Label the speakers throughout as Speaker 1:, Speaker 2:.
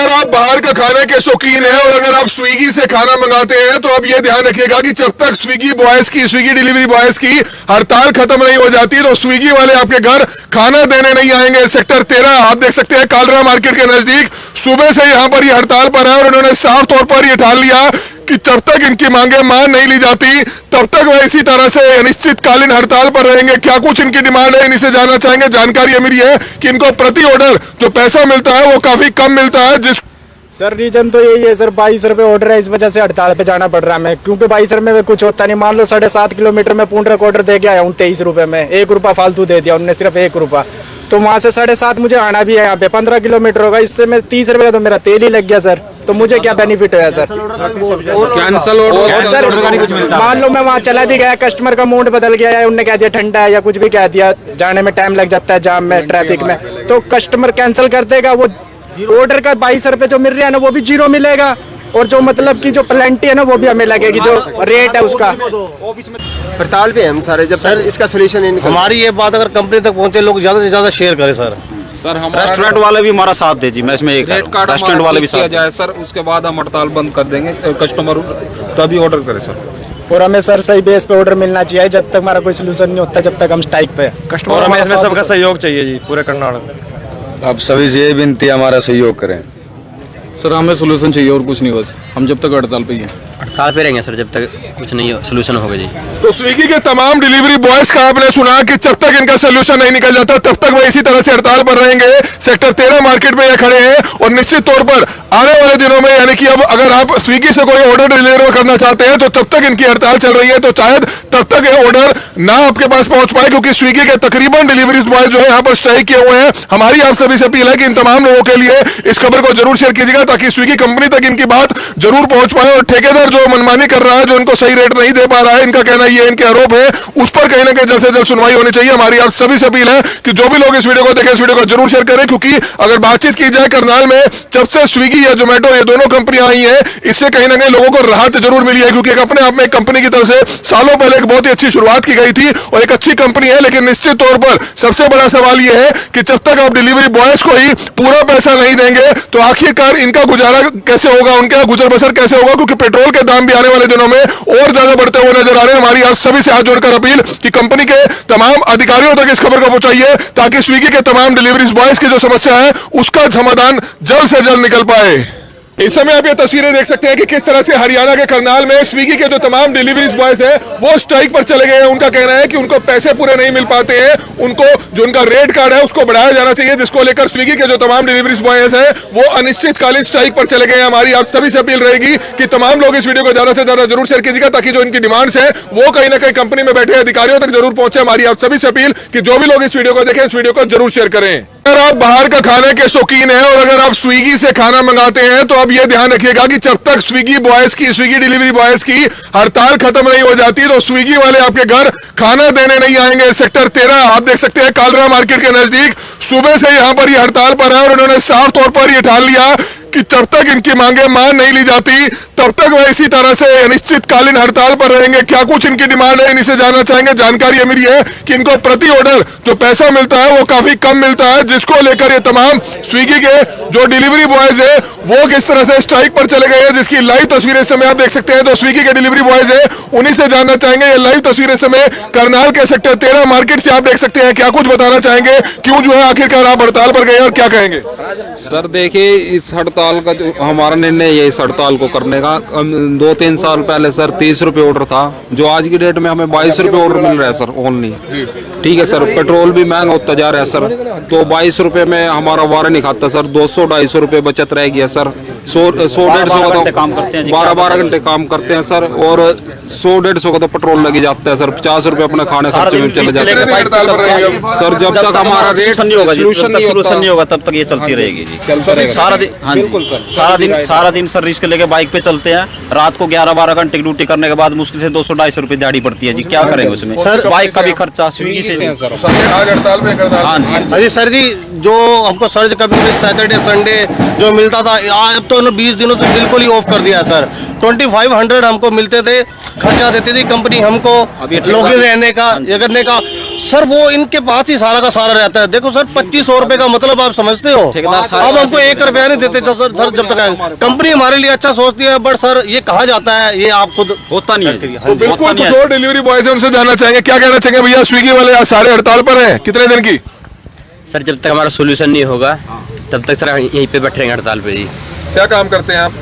Speaker 1: अगर आप बाहर का खाने के शौकीन हैं और अगर आप स्विगी से खाना मंगाते हैं तो अब ये ध्यान रखिएगा कि जब तक स्विगी डिलीवरी बॉयज की हड़ताल खत्म नहीं हो जाती तो स्विगी वाले आपके घर खाना देने नहीं आएंगे। सेक्टर 13 आप देख सकते हैं कालरा मार्केट के नजदीक सुबह से यहाँ पर ये हड़ताल पर है और उन्होंने साफ तौर पर ये ठान लिया कि जब तक इनकी मांगे मान नहीं ली जाती तब तक वह इसी तरह से अनिश्चितकालीन हड़ताल पर रहेंगे। क्या कुछ इनकी डिमांड है इनसे जानना चाहेंगे। जानकारी मेरी है कि इनको प्रति ऑर्डर जो पैसा मिलता है वो काफी कम मिलता है। जिस
Speaker 2: सर रीजन तो यही है सर, 22 रुपये ऑर्डर है, इस वजह से हड़ताल पे जाना पड़ रहा है हमें, क्योंकि 22 रुपये में कुछ होता नहीं। मान लो 7.5 किलोमीटर में पूर्णक ऑर्डर दे के आया हूँ 23 रुपये में, 1 रुपया फालतू दे दिया उन्होंने, सिर्फ 1 रुपया। तो वहाँ से 7.5 मुझे आना भी है, यहाँ पे 15 किलोमीटर होगा, इससे मैं 30 रुपये का तो मेरा तेल ही लग गया सर। तो मुझे क्या बेनिफिट है सर?
Speaker 3: कैंसल
Speaker 2: ऑर्डर मान लो मैं वहाँ चला भी गया, कस्टमर का मूड बदल गया है, उन्होंने कह दिया ठंडा है या कुछ भी कह दिया, जाने में टाइम लग जाता है जाम में ट्रैफिक में, तो कस्टमर कैंसिल कर देगा। वो ऑर्डर का 22 रुपये जो मिल रहा है ना वो भी जीरो मिलेगा, और जो मतलब की जो प्लेंटी है ना वो भी हमें लगेगी, जो रेट है उसका।
Speaker 4: हड़ताल पे हम सारे, जब सर इसका सोल्यूशन नहीं,
Speaker 5: हमारी ये बात अगर कंपनी तक पहुंचे, लोग ज्यादा से ज्यादा शेयर करें सर हमारा रेस्टोरेंट वाले भी हमारा साथ दे जी। मैं इसमें एक रेस्टोरेंट वाले भी साथ जाए सर, उसके बाद हम हड़ताल बंद कर देंगे, कस्टमर तभी ऑर्डर करे सर।
Speaker 2: और हमें सर सही बेस पे ऑर्डर मिलना चाहिए, जब तक हमारा कोई सोल्यूशन नहीं होता जब तक हम स्ट्राइक पे।
Speaker 5: और हमें इसमें सबका सहयोग चाहिए जी, पूरे कर्नाटक में।
Speaker 6: अब सभी से ये विनती हमारा सहयोग करें
Speaker 3: सर, हमें सोल्यूशन चाहिए और कुछ नहीं, बस हम जब तक हड़ताल पे ही हैं।
Speaker 7: हड़ताल पे रहेंगे सर जब तक कुछ नहीं सोल्यूशन होगा जी।
Speaker 1: तो स्विगी के तमाम डिलीवरी बॉयज का आपने सुना कि जब तक इनका सोल्यूशन नहीं निकल जाता तब तक वह इसी तरह से हड़ताल पर रहेंगे। सेक्टर 13 मार्केट में ये खड़े हैं और निश्चित तौर पर आने वाले दिनों में यानी कि अब अगर आप स्विगी से कोई ऑर्डर डिलीवर करना चाहते हैं तो तब तक इनकी हड़ताल चल रही है, तो शायद तब तक ये ऑर्डर ना आपके पास पहुंच पाए, क्योंकि स्विगी के तकरीबन डिलीवरी बॉय जो है यहाँ पर स्ट्राइक किए हुए हैं। हमारी आप सभी से अपील है कि इन तमाम लोगों के लिए इस खबर को जरूर शेयर कीजिएगा ताकि स्विगी कंपनी तक इनकी बात जरूर पहुंच पाए और ठेकेदार जो मनमानी कर रहा है, जो इनको सही रेट नहीं दे पा रहा है, इनका कहना ये इनके आरोप है, उस पर कहीं ना कहीं जल्द से जल्द सुनवाई होनी चाहिए। हमारी आप सभी से अपील है कि जो भी लोग इस वीडियो को देखें, इस वीडियो को जरूर शेयर करें, क्योंकि अगर बातचीत की जाए करनाल में जब से स्विगी या जोमेटो ये दोनों कंपनियां आई हैं, इससे कहीं ना कहीं लोगों को राहत जरूर मिली है, क्योंकि एक अपने आप में एक कंपनी की तरफ से सालों पहले एक बहुत ही अच्छी शुरुआत की गई थी और एक अच्छी कंपनी है। लेकिन निश्चित तौर पर सबसे बड़ा सवाल यह है कि जब तक आप डिलीवरी बॉयज को ही पूरा पैसा नहीं देंगे तो आखिरकार इनका गुजारा कैसे होगा, उनका गुजर बसर कैसे होगा, क्योंकि पेट्रोल के दाम भी आने वाले दिनों में और ज्यादा बढ़ते हुए नजर आ रहे हैं। हमारी आप सभी से हाथ जोड़कर अपील कि कंपनी के तमाम अधिकारियों तक इस खबर को पहुंचाइए ताकि स्विगी के तमाम डिलीवरी बॉयज की जो समस्या है उसका समाधान जल्द से जल्द निकल पाए। इस समय आप ये तस्वीरें देख सकते हैं कि किस तरह से हरियाणा के करनाल में स्विगी के जो तमाम डिलीवरी बॉयज हैं वो स्ट्राइक पर चले गए हैं। उनका कहना है कि उनको पैसे पूरे नहीं मिल पाते हैं, उनको जो उनका रेट कार्ड है उसको बढ़ाया जाना चाहिए, जिसको लेकर स्विगी के जो तमाम डिलीवरी बॉयज हैं वो अनिश्चितकालीन स्ट्राइक पर चले गए हैं। हमारी आप सभी से अपील रहेगी कि तमाम लोग इस वीडियो को ज्यादा से ज्यादा जरूर शेयर कीजिएगा ताकि जो इनकी डिमांड्स है वो कहीं ना कहीं कंपनी में बैठे अधिकारियों तक जरूर पहुंचे। हमारी आप सभी से अपील कि जो भी लोग इस वीडियो को देखें, इस वीडियो को जरूर शेयर करें। अगर आप बाहर का खाने के शौकीन हैं और अगर आप स्विगी से खाना मंगाते हैं तो अब ये ध्यान रखिएगा कि जब तक स्विगी डिलीवरी बॉयज की हड़ताल खत्म नहीं हो जाती तो स्विगी वाले आपके घर खाना देने नहीं आएंगे। सेक्टर 13 आप देख सकते हैं कालरा मार्केट के नजदीक सुबह से यहाँ पर ये हड़ताल पर है और उन्होंने साफ तौर पर ये ठान लिया कि जब तक इनकी मांगे मान नहीं ली जाती तब तक वह इसी तरह से अनिश्चितकालीन हड़ताल पर रहेंगे। क्या कुछ इनकी डिमांड है इनसे जानना चाहेंगे। जानकारी मेरी है कि इनको प्रति ऑर्डर जो पैसा मिलता है वो काफी कम मिलता है, जिसको लेकर ये तमाम स्विगी के जो डिलीवरी बॉयज है वो किस तरह से स्ट्राइक पर चले गए हैं, जिसकी लाइव तस्वीरें इस समय आप देख सकते हैं। तो स्विगी के डिलीवरी बॉयज है उन्हीं से जानना चाहेंगे। ये लाइव तस्वीरें समय करनाल के सेक्टर 13 मार्केट से आप देख सकते हैं। क्या कुछ बताना चाहेंगे, क्यों जो है आखिरकार आप हड़ताल पर गए और क्या कहेंगे?
Speaker 3: सर देखिए, इस हड़ताल का जो हमारा निर्णय है इस हड़ताल को करने का, 2-3 साल पहले सर 30 रुपये ऑर्डर था, जो आज की डेट में हमें 22 रुपये ऑर्डर मिल रहा है सर ओनली। ठीक है सर, पेट्रोल भी महंगा होता जा रहा है सर, तो 22 रुपये में हमारा वारा नहीं खाता सर, 200-250 रुपये बचत रह गया सर। 100-150 का काम करते हैं, 12-12 घंटे काम करते हैं सर, और 100-150 का तो पेट्रोल लगी जाता है सर, 50 रुपये अपने खाने खर्चे में चले जाते हैं सर। जब तक हमारा रेट
Speaker 5: सोल्यूशन नहीं होगा तब तक ये चलती रहेगी जी। सारा दिन सर रिस्क लेके बाइक पे चलते हैं, रात को 11-12 घंटे की ड्यूटी करने के बाद मुश्किल से 200-250 रुपये दिहाड़ी पड़ती है जी। क्या करेंगे उसमें सर, बाइक का भी खर्चा स्विगी से। हाँ जी सर जी, जो हमको सर्च कभी सैटरडे संडे जो मिलता था, अब तो 20 दिनों से बिल्कुल ही ऑफ कर दिया सर। 2500 हमको मिलते थे, खर्चा देती थी कंपनी हमको, लोग रहने का ये करने का।
Speaker 8: सर वो इनके पास ही सारा का सारा रहता है। देखो सर 2500 रुपए का मतलब आप समझते हो, अब हमको 1 रुपया नहीं देते सर जब तक कंपनी हमारे लिए अच्छा सोचती है, बट सर ये कहा जाता है ये आप खुद
Speaker 5: होता नहीं है।
Speaker 1: तो बिल्कुल कुछ और डिलीवरी बॉयज है उनसे जानना चाहेंगे, क्या कहना चाहेंगे भैया? स्विगी वाले आज सारे हड़ताल पर हैं, कितने दिन की?
Speaker 7: सर जब तक हमारा सोल्यूशन नहीं होगा तब तक सर यहीं पे बैठे रहेंगे हड़ताल पे जी।
Speaker 1: क्या काम करते हैं आप?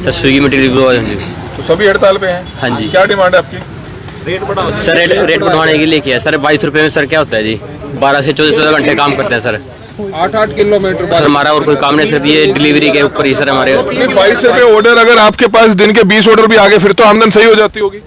Speaker 7: सर स्विगी में डिलीवरी बॉय जी।
Speaker 1: तो सभी हड़ताल पे हैं?
Speaker 7: हाँ जी।
Speaker 1: क्या डिमांड है आपकी?
Speaker 7: सर रेट बढ़वाने के लिए किया है सर। 22 रुपये में सर क्या होता है जी, 12 से 14 घंटे काम करते हैं सर।
Speaker 3: 8-8 किलोमीटर
Speaker 7: सर हमारा और कोई काम नहीं, सिर्फ ये डिलीवरी के ऊपर ही सर हमारे।
Speaker 1: 22 रुपए ऑर्डर, अगर आपके पास दिन के 20 ऑर्डर भी आगे फिर तो आमदन सही हो जाती होगी।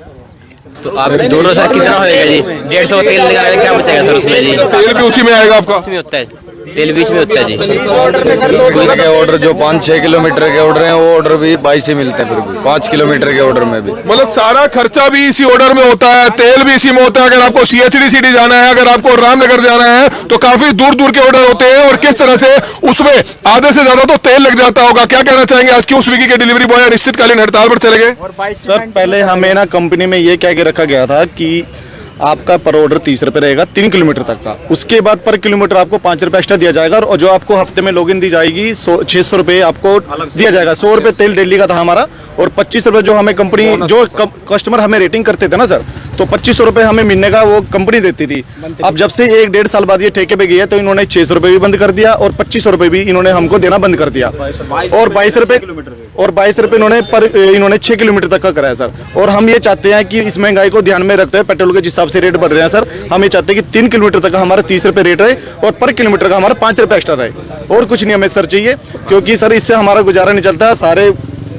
Speaker 7: तो आप दोनों सर कितना होएगा जी? 150 तेल निकालेंगे, क्या बचेगा सर उसमें जी?
Speaker 1: तेल भी उसी में आएगा आपका?
Speaker 7: उसमें होता है तेल, बीच में होता है जी।
Speaker 6: के ऑर्डर जो 5-6 किलोमीटर के ऑर्डर हैं वो ऑर्डर भी 22 ही मिलते हैं, फिर भी 5 किलोमीटर के ऑर्डर में भी।
Speaker 1: मतलब सारा खर्चा भी इसी ऑर्डर में होता है, तेल भी इसी में होता है। अगर आपको CHD सिटी जाना है, अगर आपको रामनगर जाना है तो काफी दूर दूर के ऑर्डर होते हैं, और किस तरह से उसमें आधे से ज्यादा तो तेल लग जाता होगा। क्या कहना चाहेंगे आज क्यों स्विगी के डिलीवरी बॉय अनिश्चितकालीन हड़ताल पर चले गए?
Speaker 8: सर पहले हमें ना कंपनी में ये कह के रखा गया था कि आपका पर ऑर्डर 30 रुपए रहेगा 3 किलोमीटर तक का, उसके बाद पर किलोमीटर आपको 5 रुपए एक्स्ट्रा दिया जाएगा, और जो आपको हफ्ते में लॉगिन दी जाएगी 600 रुपए आपको दिया जाएगा। 100 रुपए तेल डेली का था हमारा, और 25 रुपए जो हमें कंपनी जो कस्टमर हमें रेटिंग करते थे ना सर, तो 2500 रुपए हमें महीने का वो कंपनी देती थी। अब जब से 1-1.5 साल बाद ये ठेके पे गई है तो इन्होंने 600 रुपए भी बंद कर दिया, और 2500 रुपए भी इन्होंने हमको देना बंद कर दिया, और 22 रुपए इन्होंने 6 किलोमीटर तक का कराया सर। और हम ये चाहते हैं कि इस महंगाई को ध्यान में रखते हुए पेट्रोल के जिस हिसाब से रेट बढ़ रहे हैं सर, हम ये चाहते हैं कि 3 किलोमीटर तक का हमारा 30 रुपए रेट रहे, और पर किलोमीटर का हमारा 5 रुपए एक्स्ट्रा रहे, और कुछ नहीं हमें सर चाहिए, क्योंकि सर इससे हमारा गुजारा नहीं चलता है। सारे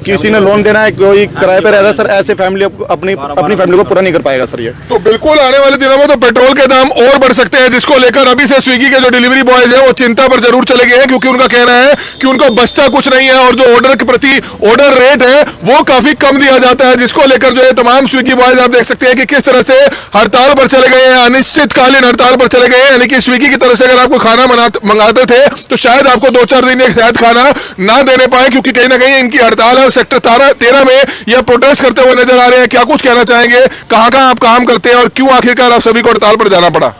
Speaker 8: किसी ने लोन देना है, कोई किराए पे रह रहा है सर, ऐसे फैमिली अपनी फैमिली को पूरा नहीं कर पाएगा सर ये।
Speaker 1: तो बिल्कुल आने वाले दिनों में तो पेट्रोल के दाम और बढ़ सकते हैं, जिसको लेकर अभी से स्विगी के जो डिलीवरी बॉयज हैं वो चिंता पर जरूर चले गए हैं, क्योंकि उनका कहना है कि उनको बचता कुछ नहीं है, और जो ऑर्डर के प्रति ऑर्डर रेट है वो काफी कम दिया जाता है, जिसको लेकर जो है तमाम स्विगी बॉयज आप देख सकते हैं कि किस तरह से हड़ताल पर चले गए हैं, अनिश्चितकालीन हड़ताल पर चले गए हैं। यानी कि स्विगी की तरफ से अगर आपको खाना मंगाते थे तो शायद आपको 2-4 दिन शायद खाना ना देने पाए, क्योंकि कहीं ना कहीं इनकी हड़ताल है। सेक्टर 13 में यह प्रोटेस्ट करते हुए नजर आ रहे हैं। क्या कुछ कहना चाहेंगे, कहां आप काम करते हैं और क्यों आखिरकार आप सभी को हड़ताल पर जाना पड़ा?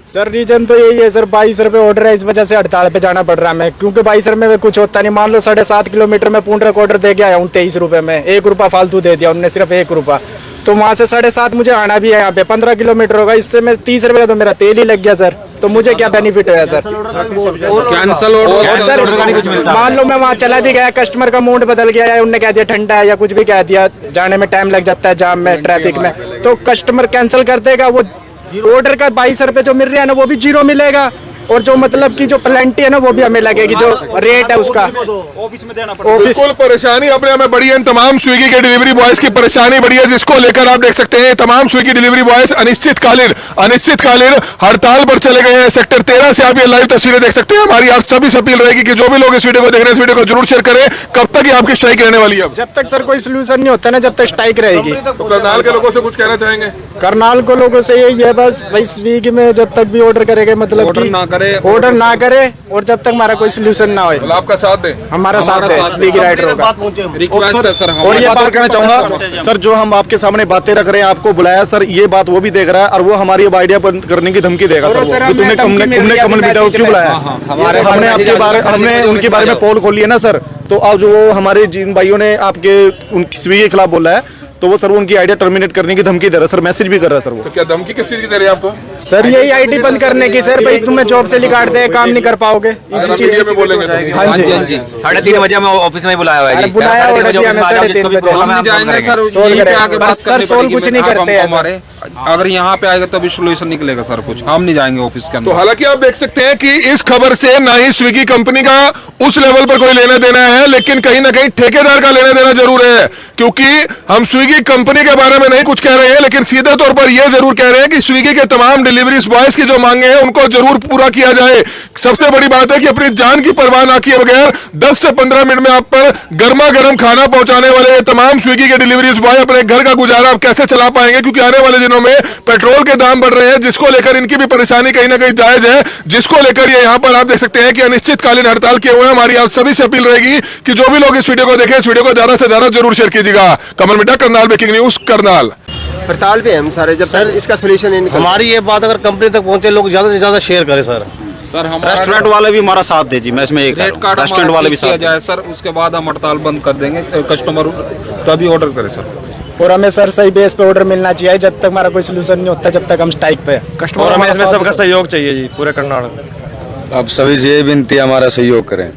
Speaker 2: सर रीजन तो यही है सर, 22 रुपए ऑर्डर है, इस वजह से हड़ताल पे जाना पड़ रहा है हमें, क्योंकि 22 रुपए में कुछ होता नहीं। मान लो 7.5 किलोमीटर में पूर्ण ऑर्डर दे के आया हूँ 23 रुपए में, 1 रुपया फालतू दे दिया उन्होंने, सिर्फ 1 रुपया। तो वहाँ से 7.5 मुझे आना भी है, यहाँ पे 15 किलोमीटर होगा, इससे मैं 30 रुपए का तो मेरा तेल ही लग गया सर। तो मुझे क्या बेनिफिट होया सर?
Speaker 3: कैंसिल ऑर्डर
Speaker 2: सर मान लो मैं वहाँ चला भी गया, कस्टमर का मूड बदल गया, या उनने कह दिया ठंडा है या कुछ भी कह दिया, जाने में टाइम लग जाता है जाम में, ट्रैफिक में, तो कस्टमर कैंसिल कर देगा। वो ऑर्डर का 22 रुपए जो मिल रहा है ना वो भी 0 मिलेगा, और जो मतलब की जो प्लेंटी है ना वो भी हमें लगेगी, जो रेट है उसका
Speaker 5: ऑफिस में देना पड़ेगा।
Speaker 1: बिल्कुल परेशानी अपने में बड़ी है, तमाम स्विगी के डिलीवरी बॉयज की परेशानी बड़ी है, जिसको लेकर आप देख सकते हैं तमाम स्विगी डिलीवरी बॉयज अनिश्चितकालीन हड़ताल पर चले गए हैं। सेक्टर 13 से आप ये लाइव तस्वीरें देख सकते हैं। हमारी आप सभी से अपील रहेगी कि जो भी लोग इस वीडियो को देख रहे हैं इस वीडियो को जरूर शेयर करें। कब तक ये आपकी स्ट्राइक रहने वाली है?
Speaker 2: जब तक सर कोई सोल्यूशन नहीं होता ना, जब तक स्ट्राइक रहेगी।
Speaker 1: तो करनाल के लोगों से कुछ कहना चाहेंगे?
Speaker 2: करनाल को लोगों से यही है बस, भाई स्विगी में जब तक भी ऑर्डर करेंगे, मतलब
Speaker 3: ऑर्डर ना करे,
Speaker 2: ऑर्डर ना करे, और जब तक हमारा कोई सोल्यूशन ना हो,
Speaker 1: आपका साथ दें,
Speaker 2: हमारा साथ है स्विगी राइडरों का।
Speaker 3: रिक्वेस्ट है सर।
Speaker 8: और ये बात कहना चाहूंगा सर, जो हम आपके सामने बातें रख रहे हैं, आपको बुलाया सर, ये बात वो भी देख रहा है, और वो हमारी अब आइडिया बंद करने की धमकी देगा सर। वो तुमने कमल बेटा को क्यों बुलाया? हमने उनके बारे में पोल खोली है ना सर, तो अब जो वो हमारे जिन भाइयों ने आपके स्विगी के खिलाफ बोला है, तो वो सर उनकी आइडिया टर्मिनेट करने की धमकी दे रहा है सर, मैसेज भी कर रहा है सर वो।
Speaker 1: तो क्या धमकी किस चीज की दे रही है आपको?
Speaker 2: सर यही आईडी बंद करने की सर, भाई तुम्हें जॉब से निकाल दे, काम नहीं कर पाओगे, इसी चीज
Speaker 1: में बोलेंगे।
Speaker 2: हाँ जी
Speaker 7: 3:30 बजे हमें ऑफिस में बुलाया हुआ है जी।
Speaker 2: बुलाया ऑर्डर दिया हमें 3:30 बजे,
Speaker 3: जाएंगे सर,
Speaker 2: सोल्व
Speaker 3: यहीं पे आके
Speaker 2: करें
Speaker 3: बात
Speaker 2: बस सर,
Speaker 3: करनी
Speaker 2: सोल्व
Speaker 3: पड़ेगी।
Speaker 2: कुछ नहीं
Speaker 3: आप
Speaker 2: करते हैं
Speaker 3: हमारे अगर यहाँ पे आएगा तभी सोल्यूशन निकलेगा सर, कुछ हम नहीं जाएंगे ऑफिस के अंदर।
Speaker 1: तो हालांकि आप देख सकते हैं कि इस खबर से ना ही स्विगी कंपनी का उस लेवल पर कोई लेना देना है, लेकिन कहीं ना कहीं ठेकेदार का लेना देना जरूर है, क्योंकि हम स्विगी कंपनी के बारे में नहीं कुछ कह रहे हैं, लेकिन सीधे तौर पर यह जरूर कह रहे हैं कि स्विगी के तमाम डिलीवरी बॉयज की जो मांगे हैं उनको जरूर पूरा किया जाए। सबसे बड़ी बात है कि अपनी जान की परवाह ना किए बगैर 10 से 15 मिनट में आप पर गर्मा गर्म खाना पहुंचाने वाले तमाम स्विगी के डिलीवरी बॉय अपने घर का गुजारा आप कैसे चला पाएंगे, क्योंकि आने वाले दिनों में पेट्रोल के दाम बढ़ रहे हैं, जिसको लेकर इनकी भी परेशानी कहीं ना कहीं जायज है, जिसको लेकर ये यहाँ पर आप देख सकते हैं कि अनिश्चितकालीन हड़ताल किए हुए हैं। हमारी आप सभी से अपील रहेगी कि जो भी लोग इस वीडियो को देखें, इस वीडियो को ज्यादा से ज्यादा जरूर शेयर कीजिएगा। कमल मिट्टा, करनाल ब्रेकिंग न्यूज, करनाल।
Speaker 4: हड़ताल पे हम सारे, जब सर इसका सोल्यूशन नहीं निकल
Speaker 8: हमारी ये बात अगर कंपनी तक पहुंचे, लोग ज्यादा से ज्यादा शेयर करें सर।
Speaker 3: सर हमारा
Speaker 5: रेस्टोरेंट वाले भी हमारा साथ दे जी, मैं इसमें एक
Speaker 3: रेट कार्ड
Speaker 5: रेस्टोरेंट वाले भी
Speaker 3: किया
Speaker 5: साथ
Speaker 3: जाए सर, उसके बाद हम हड़ताल बंद कर देंगे, कस्टमर तभी ऑर्डर करें सर।
Speaker 2: और हमें सर सही बेस पे ऑर्डर मिलना चाहिए। जब तक हमारा कोई सोल्यूशन नहीं होता, जब तक हम स्ट्राइक पे
Speaker 8: और हमें इसमें सबका सहयोग चाहिए जी, पूरे करनाल।
Speaker 6: अब सभी से ये विनती है, हमारा सहयोग करें।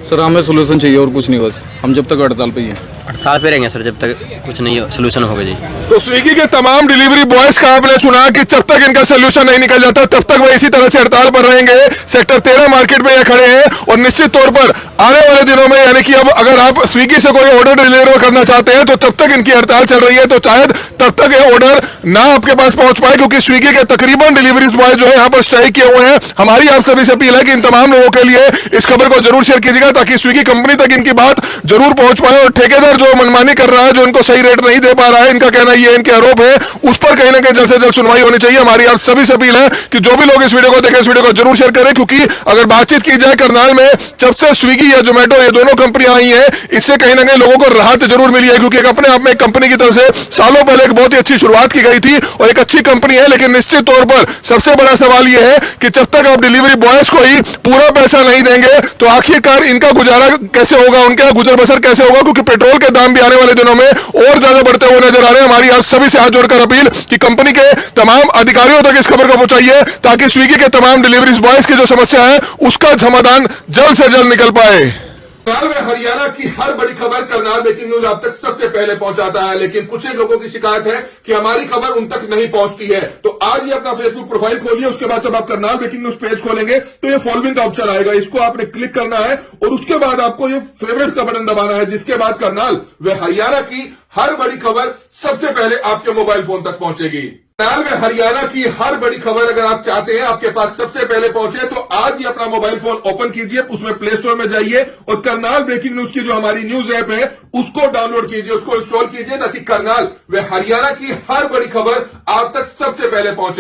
Speaker 9: सर हमें सोल्यूशन चाहिए और कुछ नहीं, बस हम जब तक हड़ताल पे ही हैं।
Speaker 7: हड़ताल पे रहेंगे सर जब तक कुछ नहीं सोल्यूशन होगा जी।
Speaker 1: तो स्विगी के तमाम डिलीवरी बॉयज का आपने सुना कि जब तक इनका सोल्यूशन नहीं निकल जाता तब तक वो इसी तरह से हड़ताल पर रहेंगे। सेक्टर 13 मार्केट में ये खड़े हैं और निश्चित तौर पर आने वाले दिनों में, यानी कि अब अगर आप स्विगी से कोई ऑर्डर डिलीवर करना चाहते हैं तो तब तक इनकी हड़ताल चल रही है, तो शायद तब तक ये ऑर्डर ना आपके पास पहुंच पाए, क्योंकि स्विगी के तकरीबन डिलीवरी बॉय जो है यहाँ पर स्ट्राइक किए हुए हैं। हमारी आप सभी से अपील है कि इन तमाम लोगों के लिए इस खबर को जरूर शेयर कीजिएगा ताकि स्विगी कंपनी तक इनकी बात जरूर पहुंच पाए। और ठेकेदार जो मनमानी कर रहा है, जो इनको सही रेट नहीं दे पा रहा है, इनका कहना ये इनके आरोप है, उस पर कहीं ना कहीं जल्द से जल्द सुनवाई होनी चाहिए। हमारी आप सभी से अपील है कि जो भी लोग इस वीडियो को देखें, इस वीडियो को जरूर शेयर करें, क्योंकि अगर बातचीत की जाए करनाल में जब से स्विगी या जोमेटो ये दोनों कंपनियां आई हैं, इससे कहीं ना कहीं लोगों को राहत जरूर मिली है, क्योंकि एक अपने आप में एक कंपनी की तरफ से सालों पहले एक बहुत ही अच्छी शुरुआत की गई थी और एक अच्छी कंपनी है। लेकिन निश्चित तौर पर सबसे बड़ा सवाल यह है कि जब तक आप डिलीवरी बॉयज को ही पूरा पैसा नहीं देंगे तो आखिरकार इनका गुजारा कैसे होगा, उनका गुजर बसर कैसे होगा, क्योंकि पेट्रोल के दाम भी आने वाले दिनों में और ज्यादा बढ़ते हुए नजर आ रहे हैं। हमारी आज सभी से हाथ जोड़कर अपील कि कंपनी के तमाम अधिकारियों तक इस खबर को पहुंचाइए ताकि स्विगी के तमाम डिलीवरी बॉयज की जो समस्या है उसका समाधान जल्द से जल्द निकल पाए। करनाल में हरियाणा की हर बड़ी खबर करनाल ब्रेकिंग न्यूज आप तक सबसे पहले पहुंचाता है, लेकिन कुछ ही लोगों की शिकायत है कि हमारी खबर उन तक नहीं पहुंचती है। तो आज ही अपना फेसबुक प्रोफाइल खोलिए, उसके बाद जब आप करनाल ब्रेकिंग न्यूज पेज खोलेंगे तो ये फॉलोइंग का ऑप्शन आएगा, इसको आपने क्लिक करना है और उसके बाद आपको ये फेवरेट्स का बटन दबाना है, जिसके बाद करनाल व हरियाणा की हर बड़ी खबर सबसे पहले आपके मोबाइल फोन तक पहुंचेगी। करनाल में हरियाणा की हर बड़ी खबर अगर आप चाहते हैं आपके पास सबसे पहले पहुंचे तो आज ही अपना मोबाइल फोन ओपन कीजिए, उसमें प्ले स्टोर में जाइए और करनाल ब्रेकिंग न्यूज की जो हमारी न्यूज ऐप है उसको डाउनलोड कीजिए, उसको इंस्टॉल कीजिए ताकि करनाल व हरियाणा की हर बड़ी खबर आप तक सबसे पहले पहुंचे।